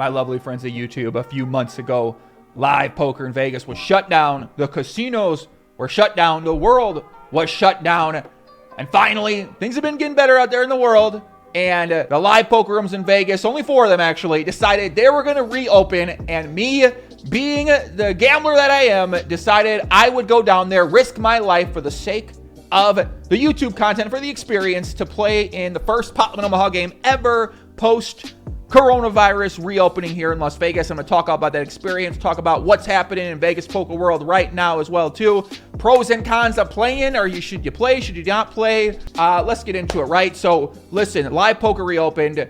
my lovely friends at YouTube a few months ago. Live poker in Vegas was shut down. The casinos were shut down. The world was shut down. And finally, things have been getting better out there in the world. And the live poker rooms in Vegas, only 4 of them actually, decided they were going to reopen. And me, being the gambler that I am, decided I would go down there, risk my life for the sake of the YouTube content, for the experience, to play in the first Potluck Omaha game ever post coronavirus reopening here in Las Vegas. I'm going to talk about that experience, talk about what's happening in Vegas poker world right now as well too. Pros and cons of playing. Should you play? Should you not play? Let's get into it, right? So listen, live poker reopened.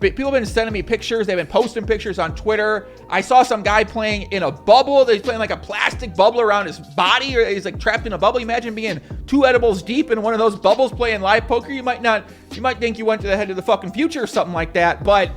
People have been sending me pictures. They've been posting pictures on Twitter. I saw some guy playing in a bubble. He's playing like a plastic bubble around his body, or he's like trapped in a bubble. Imagine being 2 edibles deep in one of those bubbles playing live poker. You might think you went to the head of the fucking future or something like that, but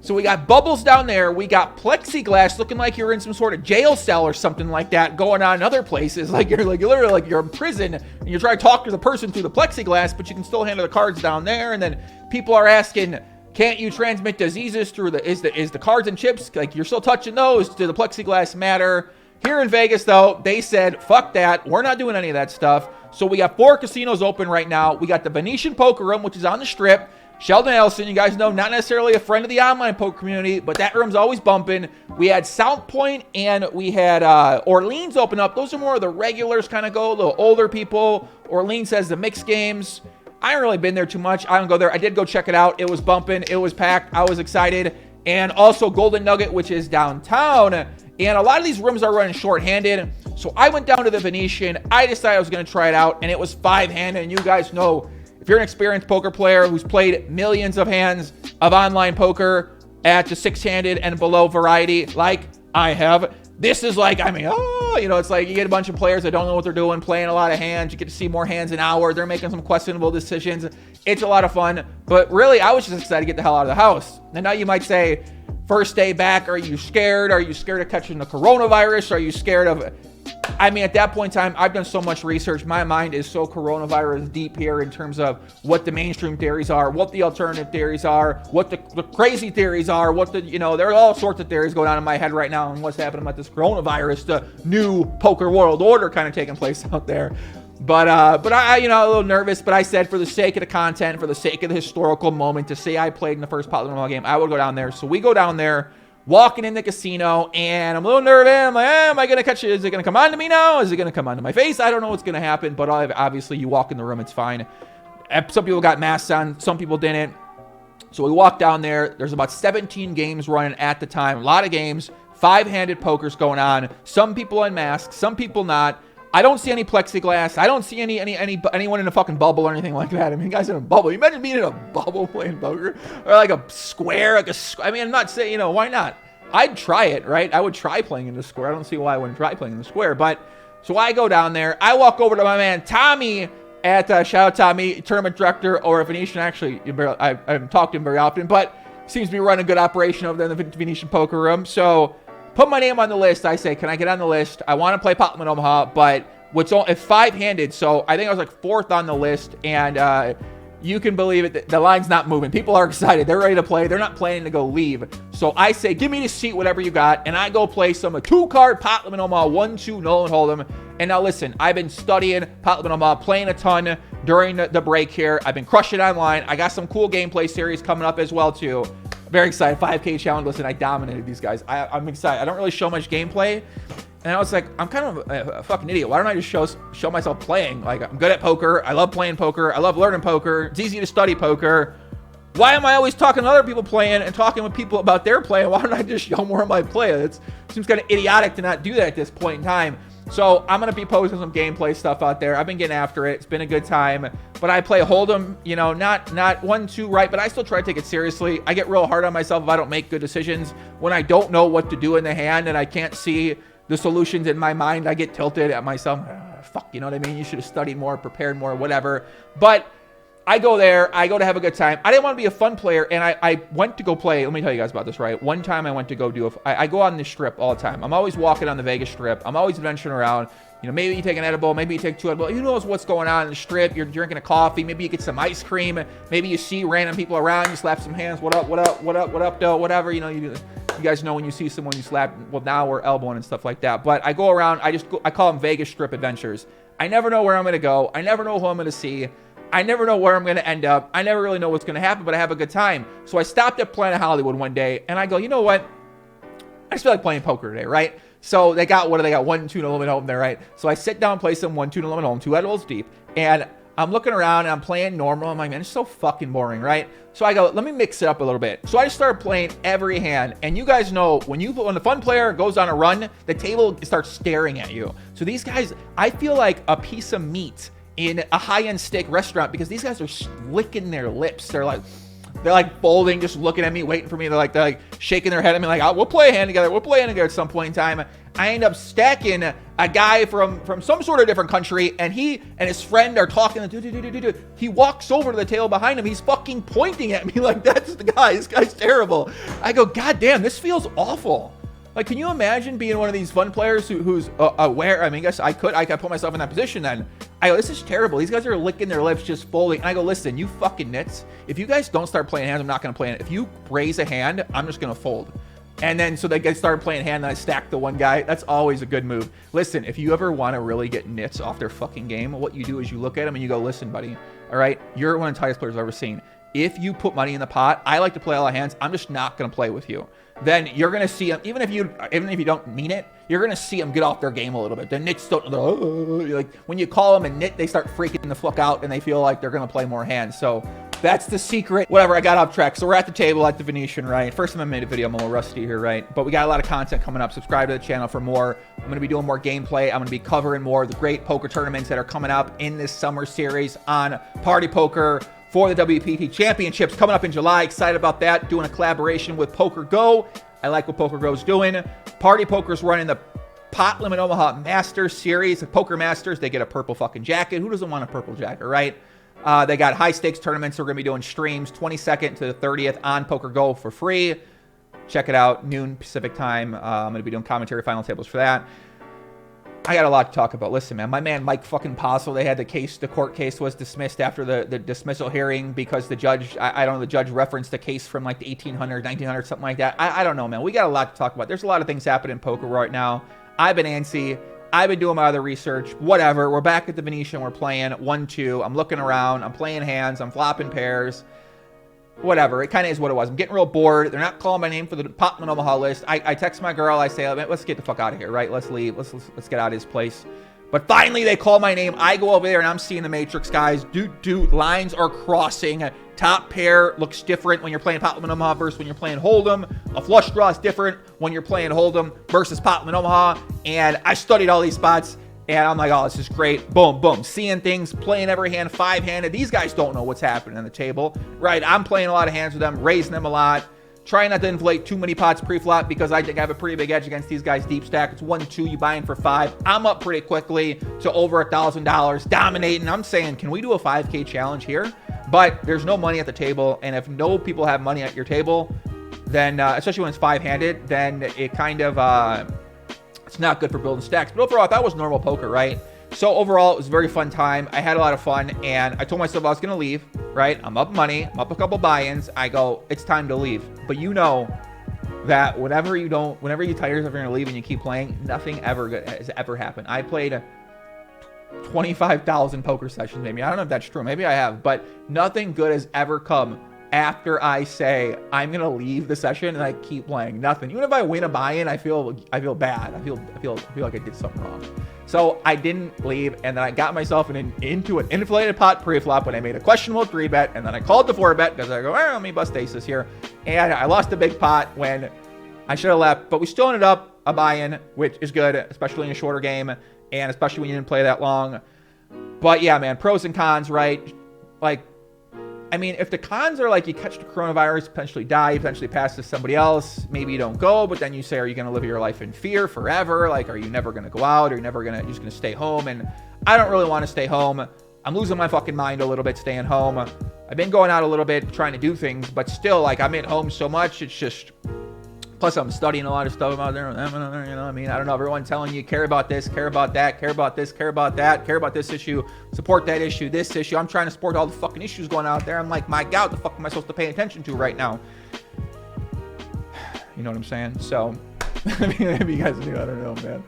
so we got bubbles down there. We got plexiglass looking like you're in some sort of jail cell or something like that going on in other places. Like you're literally like you're in prison and you're trying to talk to the person through the plexiglass, but you can still handle the cards down there. And then people are asking, can't you transmit diseases through is the cards and chips? Like you're still touching those. Do the plexiglass matter? Here in Vegas though, they said, fuck that. We're not doing any of that stuff. So we got 4 casinos open right now. We got the Venetian Poker Room, which is on the Strip. Sheldon Ellison, you guys know, not necessarily a friend of the online poker community, but that room's always bumping. We had South Point and we had Orleans open up. Those are more of the regulars kind of go, a little older people. Orleans has the mixed games. I haven't really been there too much. I don't go there. I did go check it out. It was bumping. It was packed. I was excited. And also Golden Nugget, which is downtown. And a lot of these rooms are running short-handed. So I went down to the Venetian. I decided I was going to try it out, and it was 5-handed. And you guys know, if you're an experienced poker player who's played millions of hands of online poker at the 6-handed and below variety, like I have, this is like, it's like you get a bunch of players that don't know what they're doing, playing a lot of hands. You get to see more hands an hour. They're making some questionable decisions. It's a lot of fun. But really, I was just excited to get the hell out of the house. And now you might say, first day back, are you scared? Are you scared of catching the coronavirus? Are you scared of... at that point in time, I've done so much research. My mind is so coronavirus deep here in terms of what the mainstream theories are, what the alternative theories are, what the crazy theories are, there are all sorts of theories going on in my head right now and what's happening about this coronavirus, the new poker world order kind of taking place out there. But I a little nervous, but I said for the sake of the content, for the sake of the historical moment, to say I played in the first Potluck game, I would go down there. So we go down there, walking in the casino, and I'm a little nervous. I'm like, am I going to catch it? Is it going to come onto me now? Is it going to come onto my face? I don't know what's going to happen, but obviously you walk in the room, it's fine. Some people got masks on, some people didn't. So we walk down there. There's about 17 games running at the time. A lot of games, 5-handed poker's going on. Some people unmasked, some people not. I don't see any plexiglass. I don't see anyone in a fucking bubble or anything like that. Guys in a bubble. You imagine being in a bubble playing poker, or like a square, I'm not saying, why not? I'd try it, right? I would try playing in the square. I don't see why I wouldn't try playing in the square. But so I go down there. I walk over to my man Tommy at shout out Tommy, tournament director, or Venetian. Actually, I haven't talked to him very often, but seems to be running a good operation over there in the Venetian Poker Room. So put my name on the list. I say, can I get on the list? I want to play Potluck Omaha, but it's 5-handed, so I think I was like 4th on the list, and you can believe it, the line's not moving. People are excited. They're ready to play. They're not planning to go leave. So I say, give me the seat, whatever you got, and I go play some 2-card Potluck Omaha, 1-2 Nolan Hold'em. And now listen, I've been studying Potluck Omaha, playing a ton during the break here. I've been crushing online. I got some cool gameplay series coming up as well, too. Very excited. 5K challenge. Listen, I dominated these guys. I'm excited. I don't really show much gameplay. And I was like, I'm kind of a fucking idiot. Why don't I just show myself playing? Like, I'm good at poker. I love playing poker. I love learning poker. It's easy to study poker. Why am I always talking to other people playing and talking with people about their play? Why don't I just show more of my play? It seems kind of idiotic to not do that at this point in time. So I'm going to be posting some gameplay stuff out there. I've been getting after it. It's been a good time. But I play Hold'em, not 1-2 right, but I still try to take it seriously. I get real hard on myself if I don't make good decisions. When I don't know what to do in the hand and I can't see the solutions in my mind, I get tilted at myself. Fuck, you know what I mean? You should have studied more, prepared more, whatever. But I go there. I go to have a good time. I didn't want to be a fun player, and I went to go play. Let me tell you guys about this, right? One time I went to go I go on the Strip all the time. I'm always walking on the Vegas Strip. I'm always venturing around. Maybe you take an edible, maybe you take 2 edibles. Who knows what's going on in the Strip? You're drinking a coffee. Maybe you get some ice cream. Maybe you see random people around. You slap some hands. What up, though? Whatever. You You guys know when you see someone you slap, well, now we're elbowing and stuff like that. But I go around, I call them Vegas Strip adventures. I never know where I'm going to go. I never know who I'm going to see. I never know where I'm going to end up. I never really know what's going to happen, but I have a good time. So I stopped at Planet Hollywood one day, and I go, you know what? I just feel like playing poker today, right? So they got, what do they got? 1 tuna limit home there, right? So I sit down, play some 1 tuna limit home, 2 edibles deep, and I'm looking around and I'm playing normal. I'm like, man, it's so fucking boring, right? So I go, let me mix it up a little bit. So I just started playing every hand. And you guys know, when the fun player goes on a run, the table starts staring at you. So these guys, I feel like a piece of meat in a high-end steak restaurant because these guys are licking their lips. They're like folding, just looking at me, waiting for me. They're like shaking their head at me like, oh, we'll play a hand together. We'll play a hand together at some point in time. I end up stacking a guy from some sort of different country, and he and his friend are talking. He walks over to the table behind him. He's fucking pointing at me like, that's the guy. This guy's terrible. I go, God damn, this feels awful. Like, can you imagine being one of these fun players who's aware? I mean, I guess I could put myself in that position then. I go, this is terrible. These guys are licking their lips, just folding. And I go, listen, you fucking nits. If you guys don't start playing hands, I'm not going to play it. If you raise a hand, I'm just going to fold. And then, so they get started playing hand, and I stack the one guy. That's always a good move. Listen, if you ever want to really get nits off their fucking game, what you do is you look at them and you go, listen, buddy, all right, you're one of the tightest players I've ever seen. If you put money in the pot, I like to play all the hands. I'm just not going to play with you. Then you're going to see them, even if you don't mean it, you're going to see them get off their game a little bit. The nits don't, like when you call them a nit, they start freaking the fuck out and they feel like they're going to play more hands. So that's the secret. Whatever, I got off track. So we're at the table at the Venetian, right? First time I made a video, I'm a little rusty here, right? But we got a lot of content coming up. Subscribe to the channel for more. I'm going to be doing more gameplay. I'm going to be covering more of the great poker tournaments that are coming up in this summer series on Party Poker for the WPT Championships coming up in July. Excited about that. Doing a collaboration with Poker Go. I like what Poker Go's doing. Party Poker's running the Pot Limit Omaha Masters Series. The Poker Masters, they get a purple fucking jacket. Who doesn't want a purple jacket, right? They got high stakes tournaments. We're going to be doing streams 22nd to the 30th on Poker Go for free. Check it out, noon Pacific time. I'm going to be doing commentary final tables for that. I got a lot to talk about. Listen, man, my man Mike fucking Postle, they had the court case was dismissed after the dismissal hearing because the judge, I don't know, the judge referenced a case from like the 1800, 1900, something like that. I don't know, man. We got a lot to talk about. There's a lot of things happening in poker right now. I've been antsy. I've been doing my other research. Whatever. We're back at the Venetian. We're playing 1-2. I'm looking around. I'm playing hands. I'm flopping pairs. Whatever. It kind of is what it was. I'm getting real bored. They're not calling my name for the Potman Omaha list. I text my girl. I say, let's get the fuck out of here, right? Let's leave. Let's get out of this place. But finally, they call my name. I go over there, and I'm seeing the Matrix, guys. Dude, lines are crossing. Top pair looks different when you're playing Potman Omaha versus when you're playing Hold'em. A flush draw is different when you're playing Hold'em versus Potman Omaha. And I studied all these spots. And I'm like, oh, this is great. Boom, boom. Seeing things, playing every hand, 5-handed. These guys don't know what's happening on the table, right? I'm playing a lot of hands with them, raising them a lot. Trying not to inflate too many pots pre-flop because I think I have a pretty big edge against these guys deep stack. It's 1-2, you buy in for 5. I'm up pretty quickly to over $1,000, dominating. I'm saying, can we do a 5K challenge here? But there's no money at the table. And if no people have money at your table, then, especially when it's 5-handed, then it kind of... it's not good for building stacks. But overall, I thought it was normal poker, right? So overall, it was a very fun time. I had a lot of fun, and I told myself I was going to leave, right? I'm up money. I'm up a couple buy-ins. I go, it's time to leave. But you know that whenever you tell yourself you're going to leave and you keep playing, nothing ever good has ever happened. I played 25,000 poker sessions, maybe. I don't know if that's true. Maybe I have. But nothing good has ever come after I say I'm gonna leave the session and I keep playing. Nothing. Even if I win a buy-in, I feel bad. I feel like I did something wrong. So I didn't leave, and then I got myself into an inflated pot pre-flop when I made a questionable 3-bet, and then I called the 4-bet because I go, well, let me bust aces here, and I lost a big pot when I should have left, but we still ended up a buy-in, which is good, especially in a shorter game, and especially when you didn't play that long. But yeah, man, pros and cons, right? Like, I mean, if the cons are like you catch the coronavirus, potentially die, potentially pass to somebody else, maybe you don't go, but then you say, are you going to live your life in fear forever? Like, are you never going to go out? Are you never just going to stay home? And I don't really want to stay home. I'm losing my fucking mind a little bit staying home. I've been going out a little bit trying to do things, but still, like, I'm at home so much. It's just, plus I'm studying a lot of stuff about there, you know what I mean? I don't know, everyone telling you care about this, care about that, care about this, care about that, care about this issue, support that issue, this issue. I'm trying to support all the fucking issues going out there. I'm like, my God, what the fuck am I supposed to pay attention to right now? You know what I'm saying? So, if you guys knew, I don't know, man.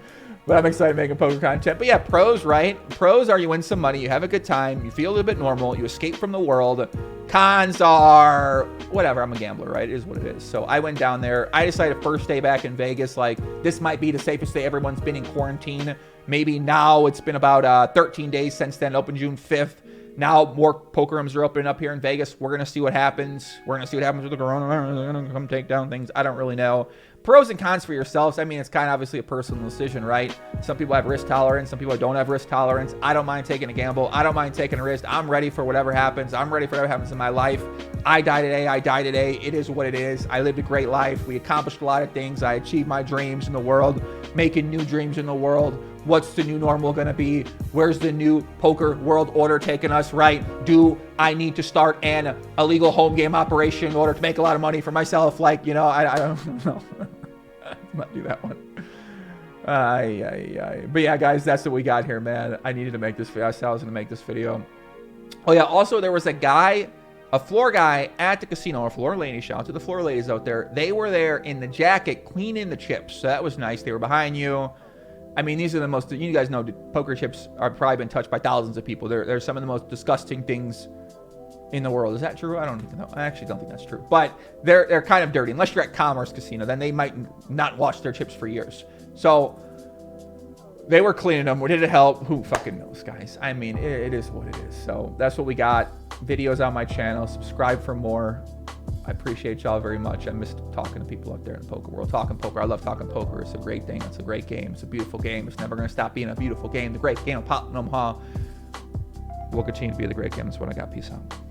But I'm excited making poker content. But yeah, pros, right? Pros are you win some money, you have a good time, you feel a little bit normal, you escape from the world. Cons are whatever. I'm a gambler, right? It is what it is. So I went down there. I decided first day back in Vegas, like this might be the safest day. Everyone's been in quarantine. Maybe now it's been about 13 days since then. Open June 5th. Now more poker rooms are opening up here in Vegas. We're gonna see what happens. We're gonna see what happens with the coronavirus. They're gonna come take down things. I don't really know. Pros and cons for yourselves. I mean, it's kind of obviously a personal decision, right? Some people have risk tolerance. Some people don't have risk tolerance. I don't mind taking a gamble. I don't mind taking a risk. I'm ready for whatever happens. I'm ready for whatever happens in my life. I die today. I die today. It is what it is. I lived a great life. We accomplished a lot of things. I achieved my dreams in the world, making new dreams in the world. What's the new normal going to be? Where's the new poker world order taking us, right? Do I need to start an illegal home game operation in order to make a lot of money for myself? Like, you know, I don't know. Let's not do that one. But yeah, guys, that's what we got here, man. I needed to make this video. I said I was going to make this video. Oh, yeah. Also, there was a guy, a floor guy at the casino, or floor lady. Shout out to the floor ladies out there. They were there in the jacket cleaning the chips. So that was nice. They were behind you. I mean, these are the most, you guys know, poker chips are probably been touched by thousands of people. They're some of the most disgusting things in the world. Is that true? I don't even know. I actually don't think that's true. But they're kind of dirty. Unless you're at Commerce Casino, then they might not wash their chips for years. So they were cleaning them. Did it help? Who fucking knows, guys? I mean, it is what it is. So that's what we got. Videos on my channel. Subscribe for more. I appreciate y'all very much. I miss talking to people out there in the poker world. Talking poker. I love talking poker. It's a great thing. It's a great game. It's a beautiful game. It's never going to stop being a beautiful game. The great game of Omaha will continue to be the great game. That's what I got. Peace out.